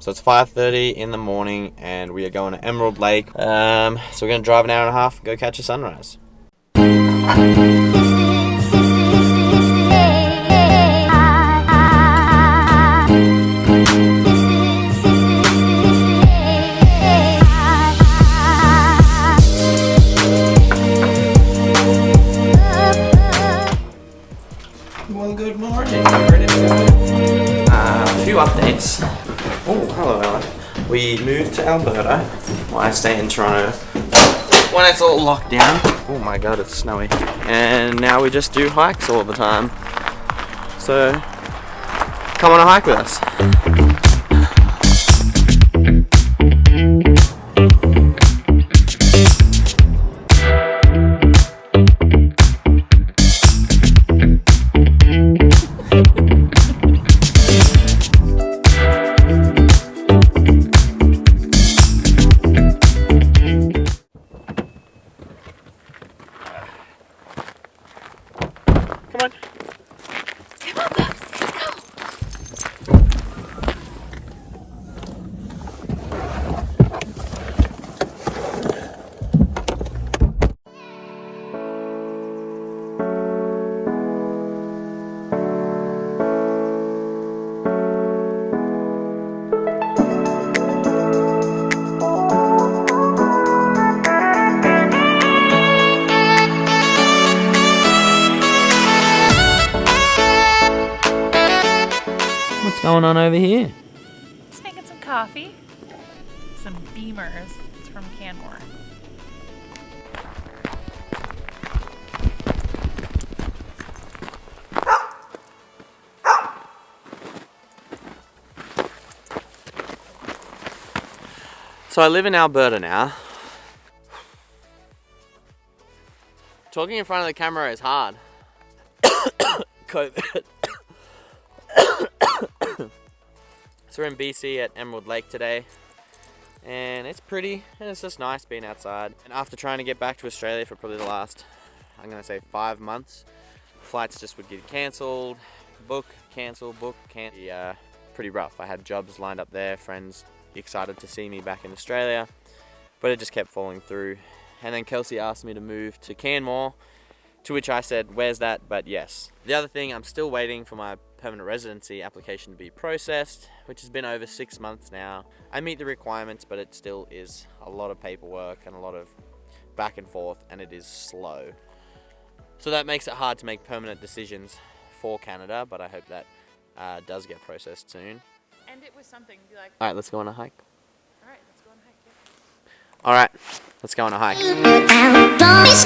So it's 5:30 in the morning and we are going to Emerald Lake. So we're going to drive an hour and a half and go catch a sunrise. Well, good morning. Ready to go? A few updates. Oh, hello, Ellen. We moved to Alberta. Well, I stay in Toronto when it's all locked down. Oh my god, it's snowy. And now we just do hikes all the time. So, come on a hike with us. Come on. Come on, Bugs, let's go. What's going on over here? Just making some coffee. Some Beamers. It's from Canmore. So I live in Alberta now. Talking in front of the camera is hard. COVID. So we're in BC at Emerald Lake today. And it's pretty, and it's just nice being outside. And after trying to get back to Australia for probably the last, I'm gonna say 5 months, flights just would get cancelled, book, cancel, book, cancel. Yeah, pretty rough. I had jobs lined up there, friends excited to see me back in Australia, but it just kept falling through. And then Kelsey asked me to move to Canmore, to which I said, where's that? But yes. The other thing, I'm still waiting for my permanent residency application to be processed, which has been over 6 months now. I meet the requirements, but it still is a lot of paperwork and a lot of back and forth, and it is slow. So that makes it hard to make permanent decisions for Canada, but I hope that does get processed soon. And it was something to be like, Alright, let's go on a hike. alright, let's go on a hike. Alright, let's go on a hike.